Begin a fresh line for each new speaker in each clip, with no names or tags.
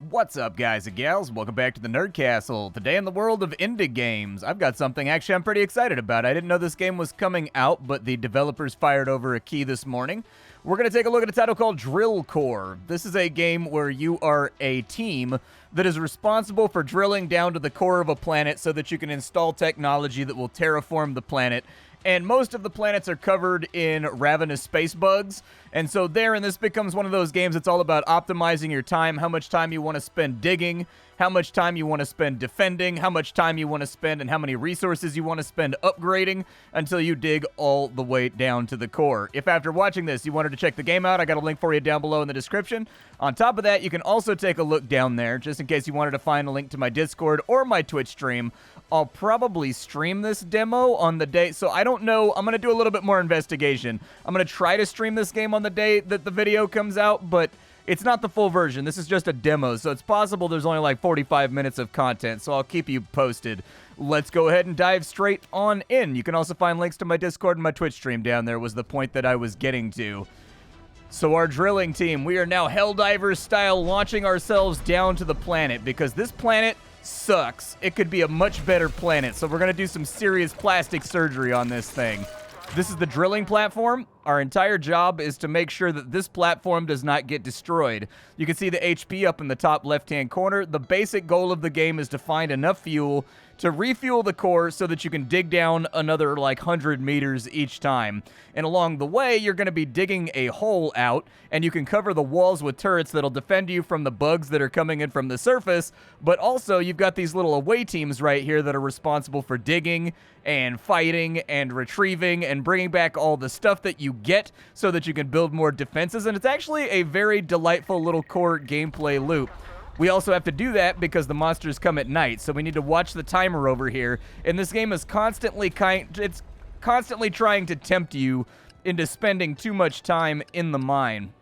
What's up, guys and gals? Welcome back to the Nerd Castle. Today in the world of indie games, I've got something actually I'm pretty excited about. I didn't know this game was coming out, but the developers fired over a key this morning. We're going to take a look at a title called Drill Core. This is a game where you are a team that is responsible for drilling down to the core of a planet so that you can install technology that will terraform the planet. And most of the planets are covered in ravenous space bugs. And so this becomes one of those games that's all about optimizing your time, how much time you want to spend digging, how much time you want to spend defending, how much time you want to spend, and how many resources you want to spend upgrading until you dig all the way down to the core. If after watching this you wanted to check the game out, I got a link for you down below in the description. On top of that, you can also take a look down there, just in case you wanted to find a link to my Discord or my Twitch stream. I'll probably stream this demo on the day, so I don't know. I'm going to do a little bit more investigation. I'm going to try to stream this game on the day that the video comes out, but it's not the full version. This is just a demo, so it's possible there's only like 45 minutes of content, so I'll keep you posted. Let's go ahead and dive straight on in. You can also find links to my Discord and my Twitch stream down there was the point that I was getting to. So our drilling team, we are now Helldivers style launching ourselves down to the planet because this planet sucks. It could be a much better planet, so we're going to do some serious plastic surgery on this thing. This is the drilling platform. Our entire job is to make sure that this platform does not get destroyed. You can see the HP up in the top left-hand corner. The basic goal of the game is to find enough fuel to refuel the core so that you can dig down another like 100 meters each time. And along the way, you're going to be digging a hole out, and you can cover the walls with turrets that'll defend you from the bugs that are coming in from the surface, but also you've got these little away teams right here that are responsible for digging and fighting and retrieving and bringing back all the stuff that you get so that you can build more defenses, and it's actually a very delightful little core gameplay loop. We also have to do that because the monsters come at night, so we need to watch the timer over here, and this game is constantly trying to tempt you into spending too much time in the mine.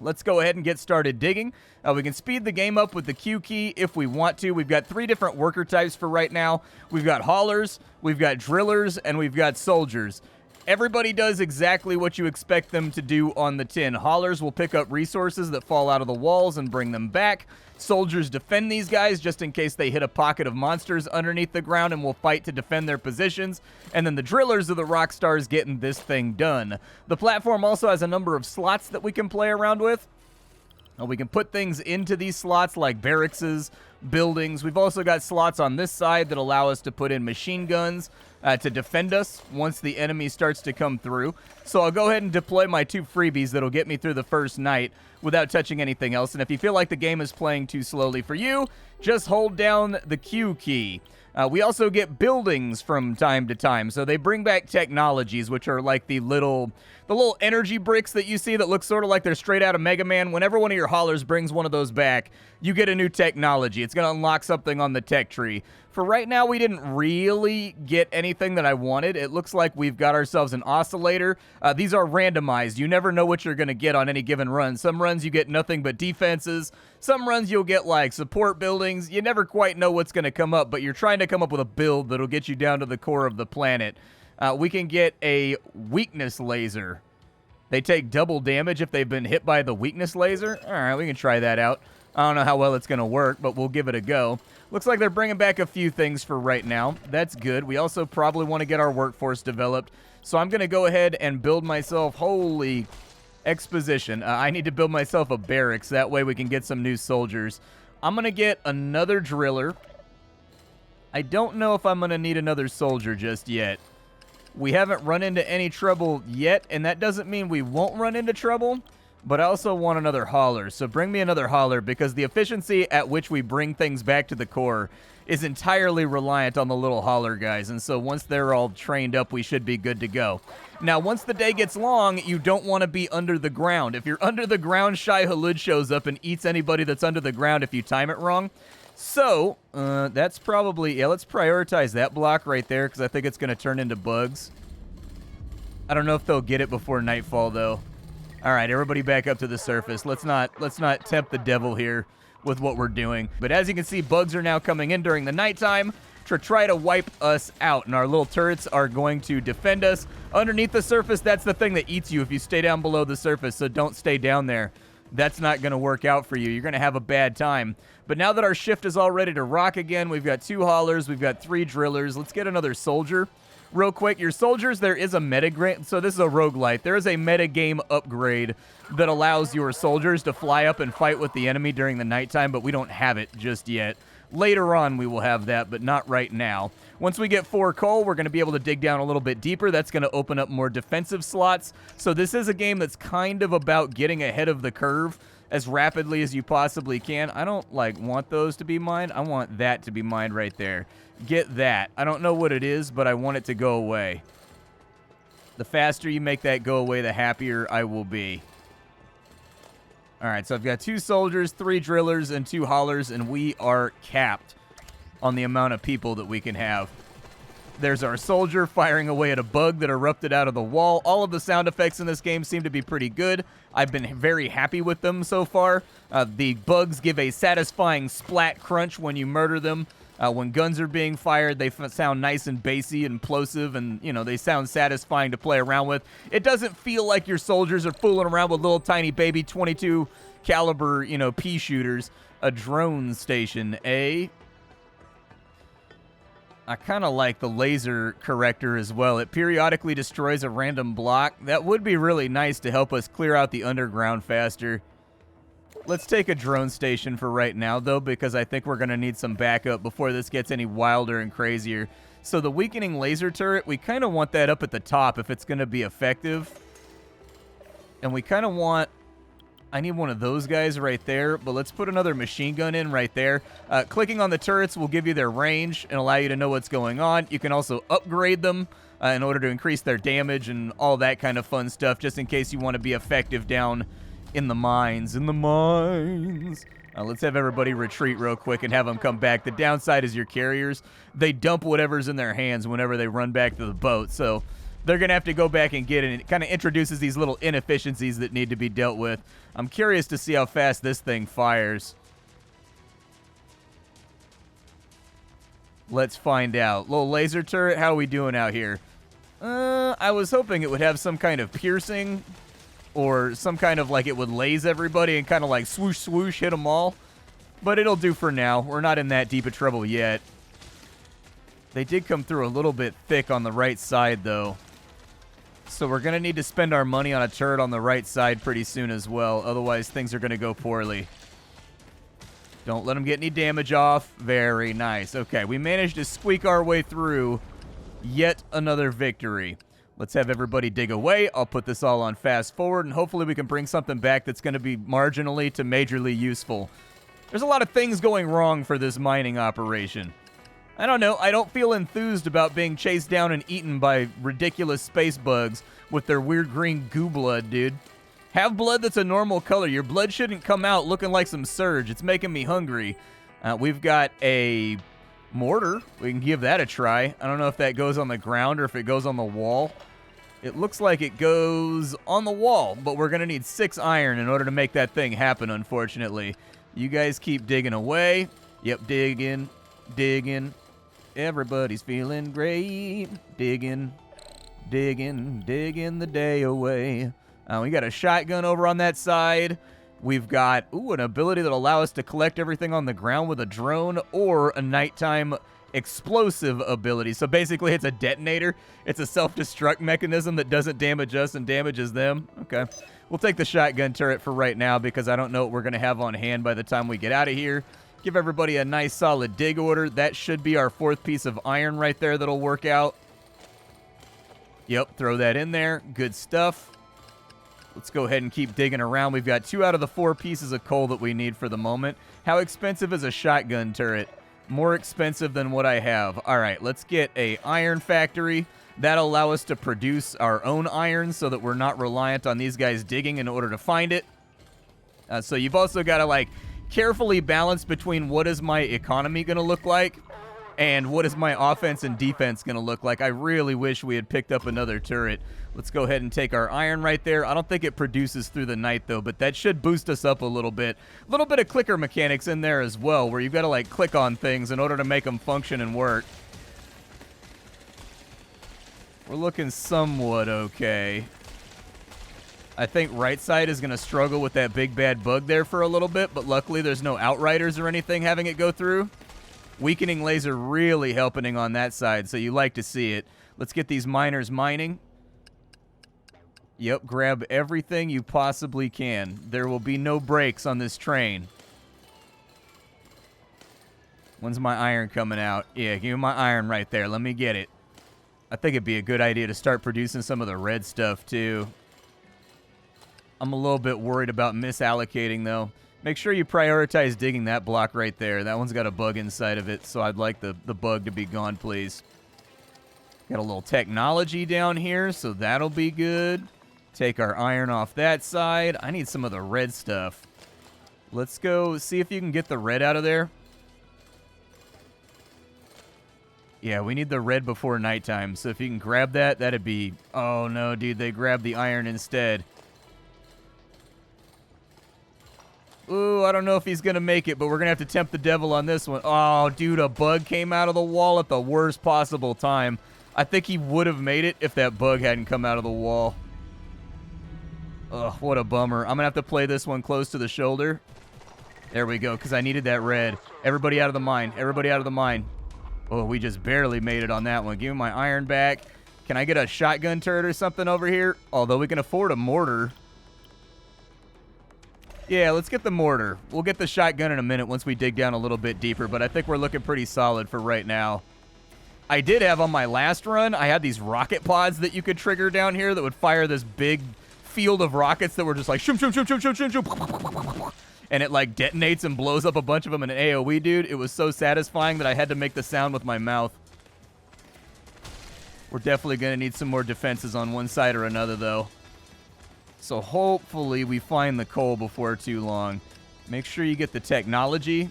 Let's go ahead and get started digging. We can speed the game up with the Q key if we want to. We've got 3 different worker types for right now. We've got haulers, we've got drillers, and we've got soldiers. Everybody does exactly what you expect them to do on the tin. Haulers will pick up resources that fall out of the walls and bring them back. Soldiers defend these guys just in case they hit a pocket of monsters underneath the ground and will fight to defend their positions. And then the drillers are the rock stars getting this thing done. The platform also has a number of slots that we can play around with. We can put things into these slots like barracks, buildings. We've also got slots on this side that allow us to put in machine guns to defend us once the enemy starts to come through. So I'll go ahead and deploy my 2 freebies that'll get me through the first night without touching anything else. And if you feel like the game is playing too slowly for you, just hold down the Q key. We also get buildings from time to time, so they bring back technologies, which are like the little energy bricks that you see that look sort of like they're straight out of Mega Man. Whenever one of your haulers brings one of those back, you get a new technology. It's going to unlock something on the tech tree. For right now, we didn't really get anything that I wanted. It looks like we've got ourselves an oscillator. These are randomized. You never know what you're going to get on any given run. Some runs you get nothing but defenses. Some runs you'll get like support buildings. You never quite know what's going to come up, but you're trying to come up with a build that'll get you down to the core of the planet. We can get a weakness laser. They take double damage if they've been hit by the weakness laser. All right, we can try that out. I don't know how well it's going to work, but we'll give it a go. Looks like they're bringing back a few things for right now. That's good. We also probably want to get our workforce developed. So I'm going to go ahead and build myself, holy exposition. I need to build myself a barracks. That way we can get some new soldiers. I'm going to get another driller. I don't know if I'm going to need another soldier just yet. We haven't run into any trouble yet, and that doesn't mean we won't run into trouble. But I also want another hauler, so bring me another hauler because the efficiency at which we bring things back to the core is entirely reliant on the little hauler guys, and so once they're all trained up, we should be good to go. Now, once the day gets long, you don't want to be under the ground. If you're under the ground, Shai Hulud shows up and eats anybody that's under the ground if you time it wrong. So, that's probably, yeah, let's prioritize that block right there because I think it's going to turn into bugs. I don't know if they'll get it before nightfall, though. All right, everybody back up to the surface. Let's not tempt the devil here with what we're doing. But as you can see, bugs are now coming in during the nighttime to try to wipe us out, and our little turrets are going to defend us. Underneath the surface, that's the thing that eats you if you stay down below the surface, so don't stay down there. that's not going to work out for you. You're going to have a bad time. But now that our shift is all ready to rock again, we've got 2 haulers, we've got 3 drillers. Let's get another soldier. Real quick, your soldiers, there is a metagame. So this is a roguelite. There is a metagame upgrade that allows your soldiers to fly up and fight with the enemy during the nighttime, but we don't have it just yet. Later on, we will have that, but not right now. Once we get 4 coal, we're going to be able to dig down a little bit deeper. That's going to open up more defensive slots. So this is a game that's kind of about getting ahead of the curve as rapidly as you possibly can. I don't, want those to be mined. I want that to be mined right there. Get that. I don't know what it is, but I want it to go away. The faster you make that go away, the happier I will be. All right, so I've got 2 soldiers, 3 drillers, and 2 haulers, and we are capped on the amount of people that we can have. There's our soldier firing away at a bug that erupted out of the wall. All of the sound effects in this game seem to be pretty good. I've been very happy with them so far. The bugs give a satisfying splat crunch when you murder them. When guns are being fired, they sound nice and bassy and plosive, and, they sound satisfying to play around with. It doesn't feel like your soldiers are fooling around with little tiny baby 22 caliber, pea shooters. A drone station, eh? I kind of like the laser corrector as well. It periodically destroys a random block. That would be really nice to help us clear out the underground faster. Let's take a drone station for right now, though, because I think we're going to need some backup before this gets any wilder and crazier. So the weakening laser turret, we kind of want that up at the top if it's going to be effective. And we kind of want... I need one of those guys right there, but let's put another machine gun in right there. Clicking on the turrets will give you their range and allow you to know what's going on. You can also upgrade them in order to increase their damage and all that kind of fun stuff, just in case you want to be effective down in the mines. Let's have everybody retreat real quick and have them come back. The downside is your carriers. They dump whatever's in their hands whenever they run back to the boat, so they're going to have to go back and get it. And it kind of introduces these little inefficiencies that need to be dealt with. I'm curious to see how fast this thing fires. Let's find out. Little laser turret, how are we doing out here? I was hoping it would have some kind of piercing or some kind of it would laze everybody and kind of swoosh, swoosh, hit them all. But it'll do for now. We're not in that deep of trouble yet. They did come through a little bit thick on the right side, though. So we're going to need to spend our money on a turret on the right side pretty soon as well. Otherwise, things are going to go poorly. Don't let them get any damage off. Very nice. Okay, we managed to squeak our way through yet another victory. Let's have everybody dig away. I'll put this all on fast forward, and hopefully we can bring something back that's going to be marginally to majorly useful. There's a lot of things going wrong for this mining operation. I don't know. I don't feel enthused about being chased down and eaten by ridiculous space bugs with their weird green goo blood, dude. Have blood that's a normal color. Your blood shouldn't come out looking like some surge. It's making me hungry. We've got a mortar. We can give that a try. I don't know if that goes on the ground or if it goes on the wall. It looks like it goes on the wall, but we're going to need 6 iron in order to make that thing happen, unfortunately. You guys keep digging away. Yep, digging, digging. Everybody's feeling great. Digging, digging, digging the day away. We got a shotgun over on that side. We've got, an ability that allows us to collect everything on the ground with a drone or a nighttime explosive ability. So basically it's a detonator. It's a self-destruct mechanism that doesn't damage us and damages them. Okay. We'll take the shotgun turret for right now because I don't know what we're going to have on hand by the time we get out of here. Give everybody a nice solid dig order. That should be our 4th piece of iron right there that'll work out. Yep, throw that in there. Good stuff. Let's go ahead and keep digging around. We've got 2 out of the 4 pieces of coal that we need for the moment. How expensive is a shotgun turret? More expensive than what I have. All right, let's get a iron factory. That'll allow us to produce our own iron so that we're not reliant on these guys digging in order to find it. So you've also got to carefully balance between what is my economy going to look like and what is my offense and defense going to look like. I really wish we had picked up another turret. Let's go ahead and take our iron right there. I don't think it produces through the night, though, but that should boost us up a little bit. A little bit of clicker mechanics in there as well, where you've got to, click on things in order to make them function and work. We're looking somewhat okay. I think right side is going to struggle with that big bad bug there for a little bit, but luckily there's no outriders or anything having it go through. Weakening laser really helping on that side, so you like to see it. Let's get these miners mining. Yep, grab everything you possibly can. There will be no brakes on this train. When's my iron coming out? Yeah, give me my iron right there. Let me get it. I think it'd be a good idea to start producing some of the red stuff, too. I'm a little bit worried about misallocating, though. Make sure you prioritize digging that block right there. That one's got a bug inside of it, so I'd like the bug to be gone, please. Got a little technology down here, so that'll be good. Take our iron off that side. I need some of the red stuff. Let's go see if you can get the red out of there. Yeah, we need the red before nighttime, so if you can grab that, that'd be... Oh, no, dude, they grabbed the iron instead. Ooh, I don't know if he's going to make it, but we're going to have to tempt the devil on this one. Oh, dude, a bug came out of the wall at the worst possible time. I think he would have made it if that bug hadn't come out of the wall. Ugh, what a bummer. I'm going to have to play this one close to the shoulder. There we go, because I needed that red. Everybody out of the mine. Everybody out of the mine. Oh, we just barely made it on that one. Give me my iron back. Can I get a shotgun turret or something over here? Although we can afford a mortar. Yeah, let's get the mortar. We'll get the shotgun in a minute once we dig down a little bit deeper, but I think we're looking pretty solid for right now. I did have on my last run, I had these rocket pods that you could trigger down here that would fire this big field of rockets that were just like shoom, shoom, shoom, shoom, shoom, shoom, shoom. And it like detonates and blows up a bunch of them in an AoE, dude. It was so satisfying that I had to make the sound with my mouth. We're definitely going to need some more defenses on one side or another, though. So hopefully we find the coal before too long. Make sure you get the technology.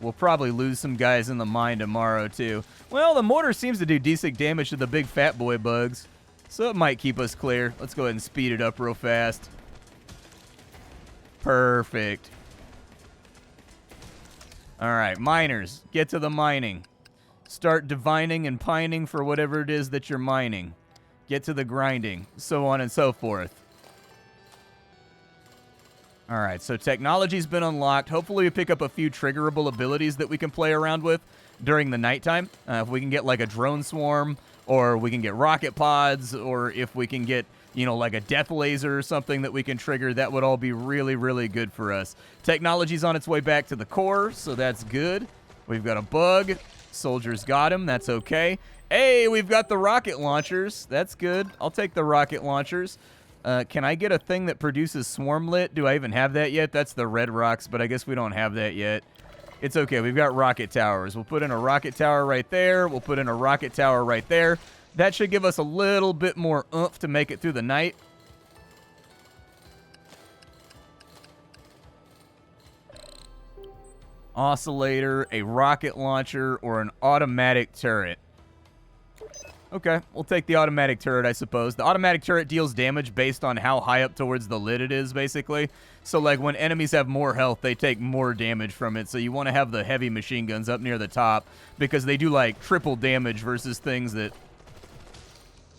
We'll probably lose some guys in the mine tomorrow, too. Well, the mortar seems to do decent damage to the big fat boy bugs. So it might keep us clear. Let's go ahead and speed it up real fast. Perfect. All right, miners, get to the mining. Start divining and pining for whatever it is that you're mining. Get to the grinding, so on and so forth. All right, so technology's been unlocked. Hopefully we pick up a few triggerable abilities that we can play around with during the nighttime. If we can get like a drone swarm, or we can get rocket pods, or if we can get, you know, like a death laser or something that we can trigger, that would all be really, really good for us. Technology's on its way back to the core, so that's good. We've got a bug. Soldiers got him. That's okay. Hey, we've got the rocket launchers. That's good. I'll take the rocket launchers. Can I get a thing that produces swarm lit? Do I even have that yet? That's the red rocks, but I guess we don't have that yet. It's okay. We've got rocket towers. We'll put in a rocket tower right there. We'll put in a rocket tower right there. That should give us a little bit more oomph to make it through the night. Oscillator, a rocket launcher, or an automatic turret. Okay, we'll take the automatic turret, I suppose. The automatic turret deals damage based on how high up towards the lid it is, basically. So, like, when enemies have more health, they take more damage from it. So you want to have the heavy machine guns up near the top, because they do, like, triple damage versus things that...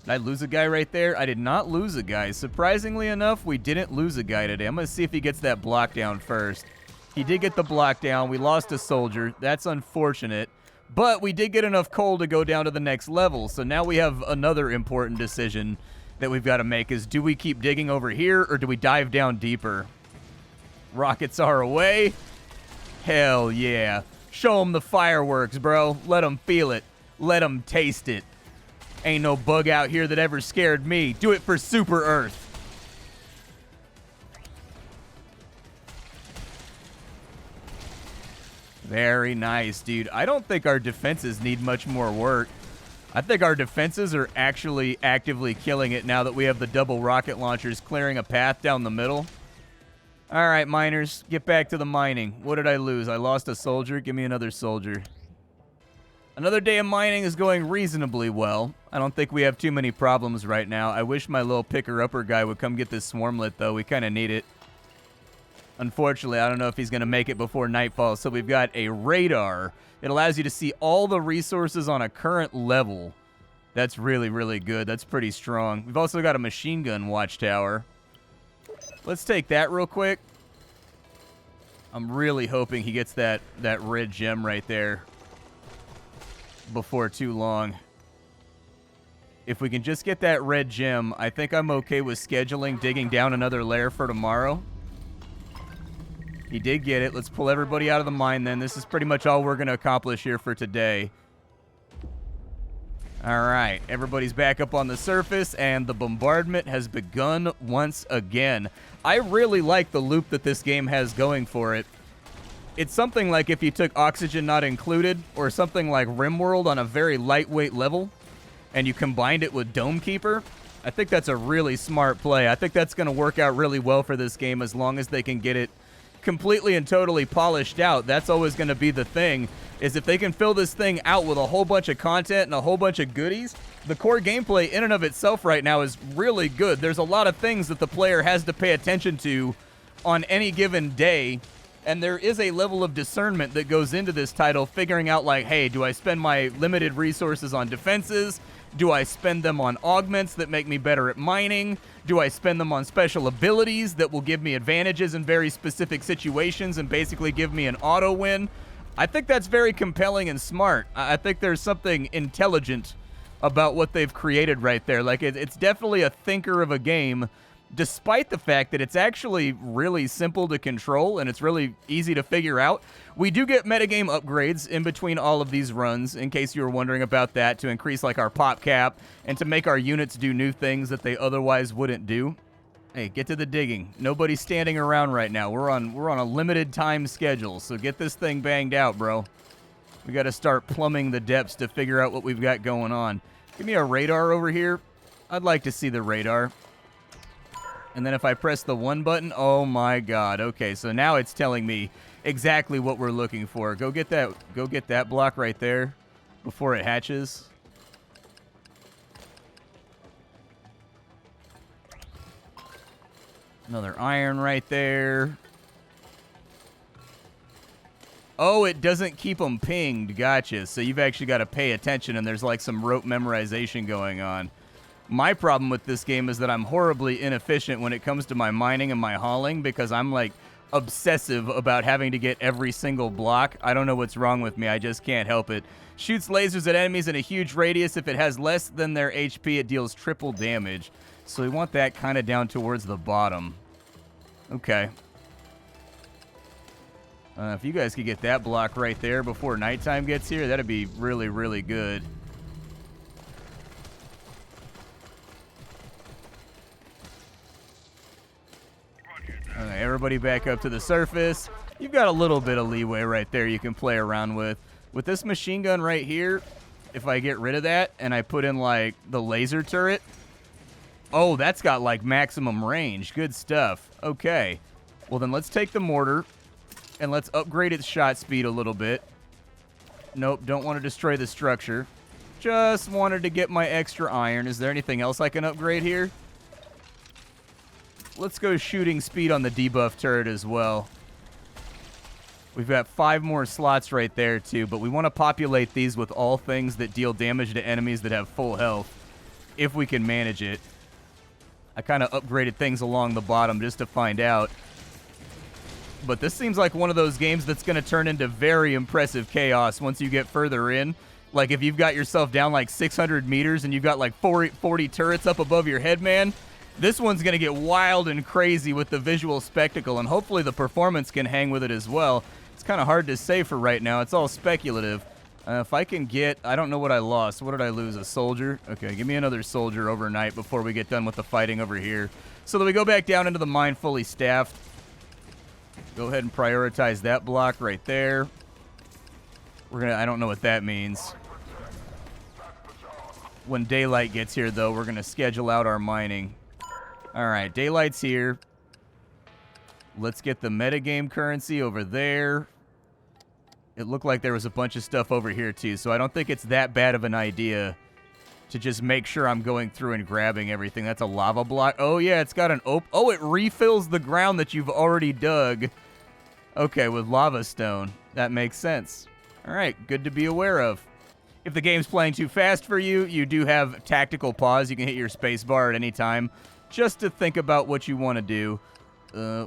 Did I lose a guy right there? I did not lose a guy. Surprisingly enough, we didn't lose a guy today. I'm going to see if he gets that block down first. He did get the block down. We lost a soldier. That's unfortunate. But we did get enough coal to go down to the next level. So now we have another important decision that we've got to make is, do we keep digging over here or do we dive down deeper? Rockets are away. Hell yeah. Show them the fireworks, bro. Let them feel it. Let them taste it. Ain't no bug out here that ever scared me. Do it for Super Earth. Very nice, dude. I don't think our defenses need much more work. I think our defenses are actually actively killing it now that we have the double rocket launchers clearing a path down the middle. All right, miners, get back to the mining. What did I lose? I lost a soldier. Give me another soldier. Another day of mining is going reasonably well. I don't think we have too many problems right now. I wish my little picker-upper guy would come get this swarmlet, though. We kind of need it. Unfortunately, I don't know if he's going to make it before nightfall, so we've got a radar. It allows you to see all the resources on a current level. That's really, really good. That's pretty strong. We've also got a machine gun watchtower. Let's take that real quick. I'm really hoping he gets that red gem right there before too long. If we can just get that red gem, I think I'm okay with scheduling digging down another lair for tomorrow. He did get it. Let's pull everybody out of the mine then. This is pretty much all we're going to accomplish here for today. All right, everybody's back up on the surface, and the bombardment has begun once again. I really like the loop that this game has going for it. It's something like if you took Oxygen Not Included, or something like RimWorld on a very lightweight level, and you combined it with Dome Keeper. I think that's a really smart play. I think that's going to work out really well for this game as long as they can get it completely and totally polished out. That's always going to be the thing, is if they can fill this thing out with a whole bunch of content and a whole bunch of goodies. The core gameplay in and of itself right now is really good. There's a lot of things that the player has to pay attention to on any given day, and there is a level of discernment that goes into this title, figuring out like, hey, do I spend my limited resources on defenses? Do I spend them on augments that make me better at mining? Do I spend them on special abilities that will give me advantages in very specific situations and basically give me an auto win? I think that's very compelling and smart. I think there's something intelligent about what they've created right there. Like, it's definitely a thinker of a game, despite the fact that it's actually really simple to control and it's really easy to figure out. We do get metagame upgrades in between all of these runs, in case you were wondering about that, to increase like our pop cap and to make our units do new things that they otherwise wouldn't do. Hey, get to the digging. Nobody's standing around right now. We're on a limited time schedule, so get this thing banged out, bro. We got to start plumbing the depths to figure out what we've got going on. Give me a radar over here. I'd like to see the radar. And then if I press the 1 button, oh my god. Okay, so now it's telling me exactly what we're looking for. Go get that block right there before it hatches. Another iron right there. Oh, it doesn't keep them pinged. Gotcha. So you've actually got to pay attention, and there's like some rote memorization going on. My problem with this game is that I'm horribly inefficient when it comes to my mining and my hauling, because I'm like obsessive about having to get every single block. I don't know what's wrong with me. I just can't help it. Shoots lasers at enemies in a huge radius. If it has less than their HP, it deals triple damage. So we want that kind of down towards the bottom. Okay. If you guys could get that block right there before nighttime gets here, that'd be really, really good. Okay, everybody back up to the surface. You've got a little bit of leeway right there you can play around with. With this machine gun right here, if I get rid of that and I put in, like, the laser turret, oh, that's got, like, maximum range. Good stuff. Okay. Well, then let's take the mortar, and let's upgrade its shot speed a little bit. Nope, don't want to destroy the structure. Just wanted to get my extra iron. Is there anything else I can upgrade here? Let's go shooting speed on the debuff turret as well. We've got 5 more slots right there, too, but we want to populate these with all things that deal damage to enemies that have full health, if we can manage it. I kind of upgraded things along the bottom just to find out. But this seems like one of those games that's going to turn into very impressive chaos once you get further in. Like, if you've got yourself down like 600 meters and you've got like 40 turrets up above your head, man, this one's going to get wild and crazy with the visual spectacle, and hopefully the performance can hang with it as well. It's kind of hard to say for right now. It's all speculative. If I can get... I don't know what I lost. What did I lose? A soldier? Okay, give me another soldier overnight before we get done with the fighting over here, so that we go back down into the mine fully staffed. Go ahead and prioritize that block right there. We're going to... I don't know what that means. When daylight gets here, though, we're going to schedule out our mining. All right, daylight's here. Let's get the metagame currency over there. It looked like there was a bunch of stuff over here, too, so I don't think it's that bad of an idea to just make sure I'm going through and grabbing everything. That's a lava block. Oh, yeah, it's got an... Oh, it refills the ground that you've already dug. Okay, with lava stone. That makes sense. All right, good to be aware of. If the game's playing too fast for you, you do have tactical pause. You can hit your space bar at any time just to think about what you want to do.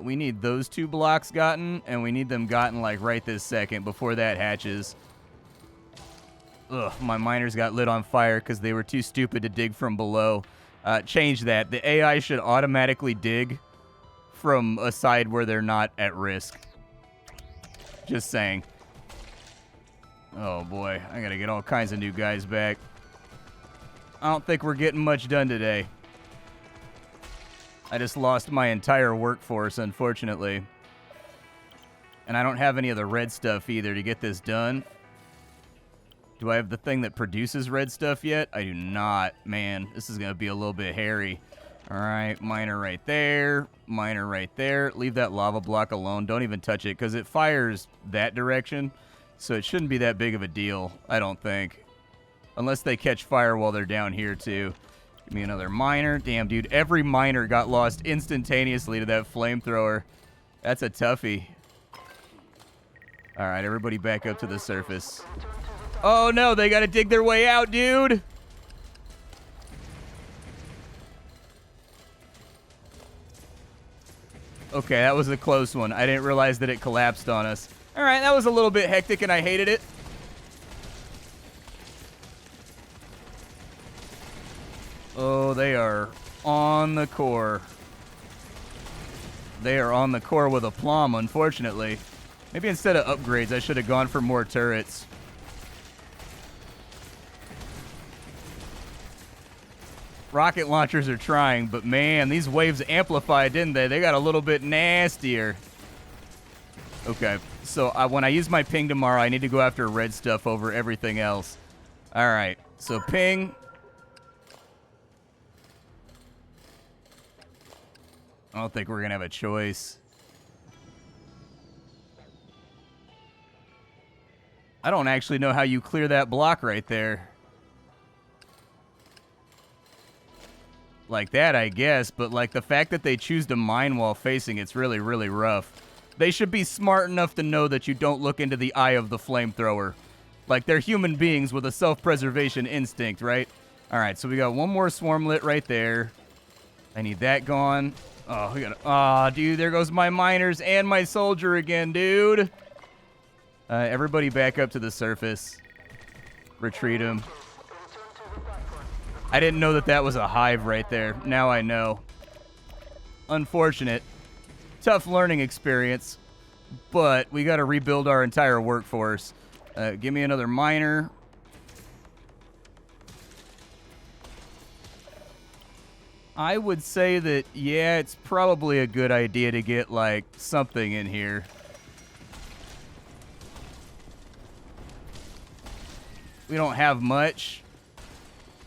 We need those 2 blocks gotten, and we need them gotten like right this second before that hatches. Ugh, my miners got lit on fire because they were too stupid to dig from below. Change that. The AI should automatically dig from a side where they're not at risk. Just saying. Oh boy, I gotta get all kinds of new guys back. I don't think we're getting much done today. I just lost my entire workforce, unfortunately. And I don't have any of the red stuff either to get this done. Do I have the thing that produces red stuff yet? I do not. Man, this is gonna be a little bit hairy. Alright, miner right there. Miner right there. Leave that lava block alone. Don't even touch it, because it fires that direction. So it shouldn't be that big of a deal, I don't think. Unless they catch fire while they're down here, too. Give me another miner. Damn, dude. Every miner got lost instantaneously to that flamethrower. That's a toughie. Alright, everybody back up to the surface. Oh, no. They gotta dig their way out, dude. Okay, that was a close one. I didn't realize that it collapsed on us. All right, that was a little bit hectic, and I hated it. Oh, they are on the core. They are on the core with aplomb, unfortunately. Maybe instead of upgrades, I should have gone for more turrets. Rocket launchers are trying, but man, these waves amplified, didn't they? They got a little bit nastier. Okay, so when I use my ping tomorrow, I need to go after red stuff over everything else. All right, so ping. I don't think we're going to have a choice. I don't actually know how you clear that block right there. Like that, I guess, but like the fact that they choose to mine while facing it's really, really rough. They should be smart enough to know that you don't look into the eye of the flamethrower. Like, they're human beings with a self-preservation instinct, right? All right, so we got one more swarmlet right there. I need that gone. Oh, we got. Oh, dude, there goes my miners and my soldier again, dude. Everybody back up to the surface. Retreat him. I didn't know that that was a hive right there. Now I know. Unfortunate. Tough learning experience. But we got to rebuild our entire workforce. Give me another miner. I would say that, yeah, it's probably a good idea to get, like, something in here. We don't have much,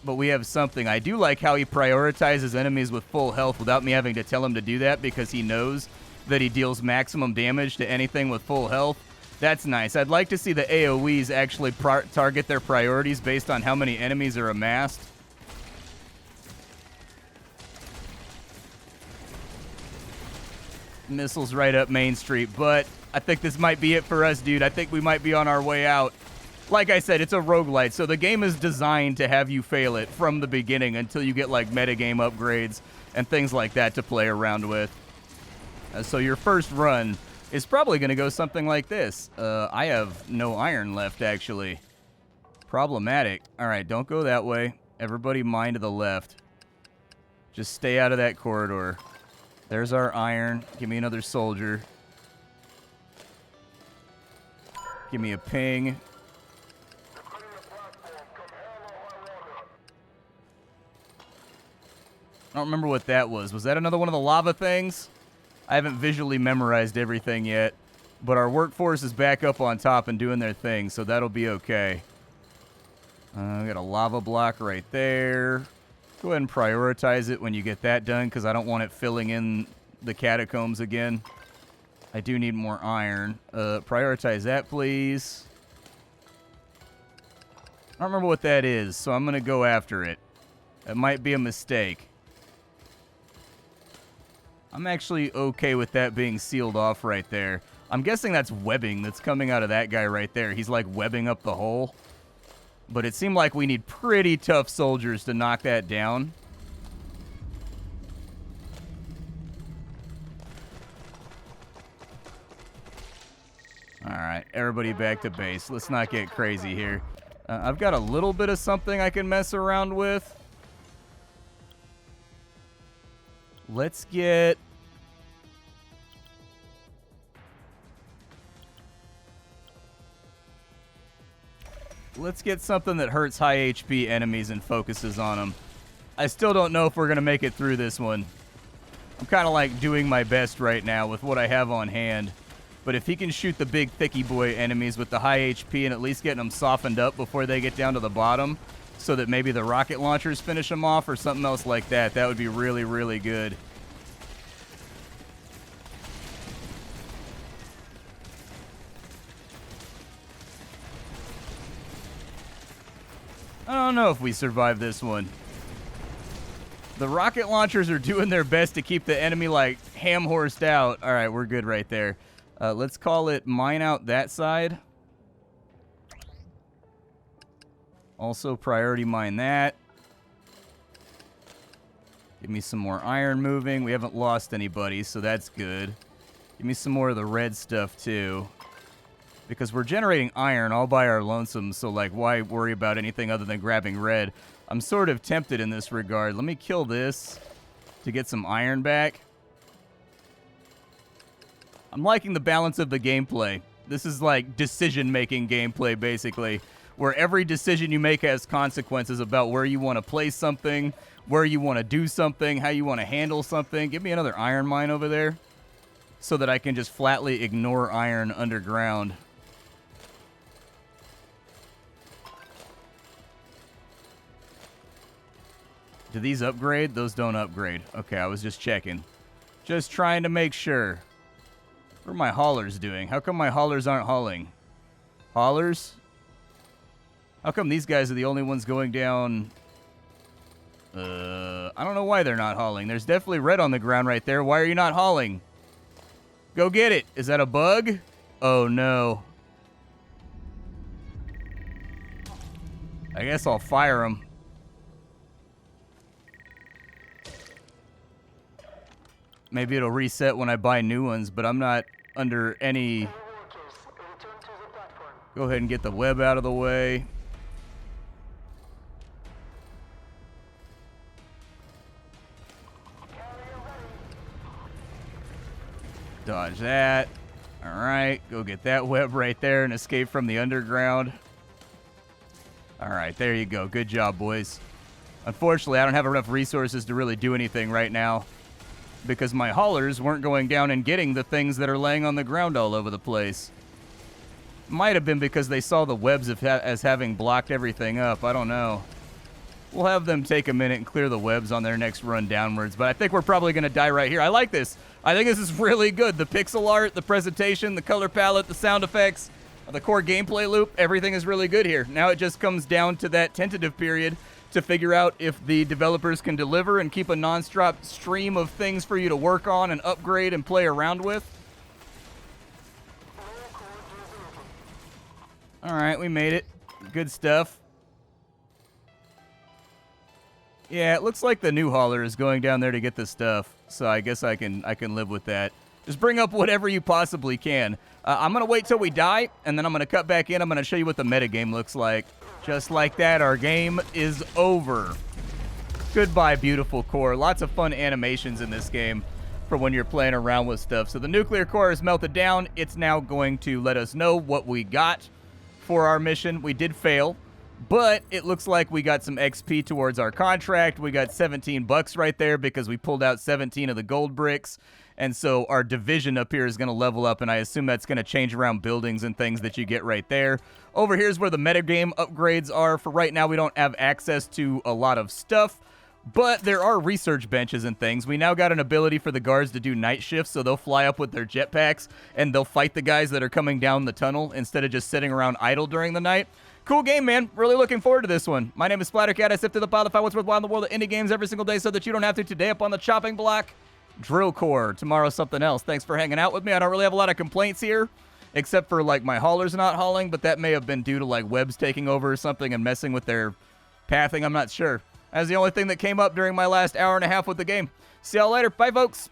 but we have something. I do like how he prioritizes enemies with full health without me having to tell him to do that because he knows that he deals maximum damage to anything with full health. That's nice. I'd like to see the AoEs actually target their priorities based on how many enemies are amassed. Missiles right up Main Street, but I think this might be it for us, dude. I think we might be on our way out. Like I said, it's a roguelite, so the game is designed to have you fail it from the beginning until you get, like, metagame upgrades and things like that to play around with. So your first run is probably going to go something like this. I have no iron left, actually. Problematic. All right, don't go that way. Everybody mine to the left. Just stay out of that corridor. There's our iron. Give me another soldier. Give me a ping. I don't remember what that was. Was that another one of the lava things? I haven't visually memorized everything yet, but our workforce is back up on top and doing their thing, so that'll be okay. We got a lava block right there. Go ahead and prioritize it when you get that done, because I don't want it filling in the catacombs again. I do need more iron. Prioritize that, please. I don't remember what that is, so I'm going to go after it. It might be a mistake. I'm actually okay with that being sealed off right there. I'm guessing that's webbing that's coming out of that guy right there. He's like webbing up the hole. But it seemed like we need pretty tough soldiers to knock that down. Alright, everybody back to base. Let's not get crazy here. I've got a little bit of something I can mess around with. Let's get... Let's get something that hurts high HP enemies and focuses on them. I still don't know if we're going to make it through this one. I'm kind of like doing my best right now with what I have on hand. But if he can shoot the big thicky boy enemies with the high HP and at least getting them softened up before they get down to the bottom so that maybe the rocket launchers finish them off or something else like that, that would be really, really good. I don't know if we survive this one. The rocket launchers are doing their best to keep the enemy, like, ham-horsed out. All right, we're good right there. Let's call it mine out that side. Also priority mine that. Give me some more iron moving. We haven't lost anybody, so that's good. Give me some more of the red stuff, too. Because we're generating iron all by our lonesome, so, like, why worry about anything other than grabbing red? I'm sort of tempted in this regard. Let me kill this to get some iron back. I'm liking the balance of the gameplay. This is like decision-making gameplay, basically, where every decision you make has consequences about where you want to place something, where you want to do something, how you want to handle something. Give me another iron mine over there so that I can just flatly ignore iron underground. Do these upgrade? Those don't upgrade. Okay, I was just checking. Just trying to make sure. What are my haulers doing? How come my haulers aren't hauling? Haulers? How come these guys are the only ones going down? I don't know why they're not hauling. There's definitely red on the ground right there. Why are you not hauling? Go get it. Is that a bug? Oh, no. I guess I'll fire them. Maybe it'll reset when I buy new ones, but I'm not under any... Go ahead and get the web out of the way. Dodge that. All right, go get that web right there and escape from the underground. All right, there you go. Good job, boys. Unfortunately, I don't have enough resources to really do anything right now, because my haulers weren't going down and getting the things that are laying on the ground all over the place. Might have been because they saw the webs as having blocked everything up. I don't know. We'll have them take a minute and clear the webs on their next run downwards, but I think we're probably going to die right here. I like this. I think this is really good. The pixel art, the presentation, the color palette, the sound effects, the core gameplay loop, everything is really good here. Now it just comes down to that tentative period to figure out if the developers can deliver and keep a non-stop stream of things for you to work on and upgrade and play around with. All right, we made it. Good stuff. Yeah, it looks like the new hauler is going down there to get the stuff, so I guess I can live with that. Just bring up whatever you possibly can. I'm going to wait till we die, and then I'm going to cut back in. I'm going to show you what the metagame looks like. Just like that, our game is over. Goodbye, beautiful core. Lots of fun animations in this game for when you're playing around with stuff. So the nuclear core is melted down. It's now going to let us know what we got for our mission. We did fail, but it looks like we got some XP towards our contract. We got 17 bucks right there because we pulled out 17 of the gold bricks. And so our division up here is going to level up, and I assume that's going to change around buildings and things that you get right there. Over here's where the metagame upgrades are. For right now, we don't have access to a lot of stuff, but there are research benches and things. We now got an ability for the guards to do night shifts, so they'll fly up with their jetpacks, and they'll fight the guys that are coming down the tunnel instead of just sitting around idle during the night. Cool game, man. Really looking forward to this one. My name is Splattercat. I sift through the pile to find what's worthwhile in the world of indie games every single day so that you don't have to. Today up on the chopping block, drill core. Tomorrow something else. Thanks for hanging out with me. I don't really have a lot of complaints here. except for, like, my haulers not hauling, but that may have been due to, like, webs taking over or something and messing with their pathing. I'm not sure. That's the only thing that came up during my last hour and a half with the game. See y'all later. Bye, folks.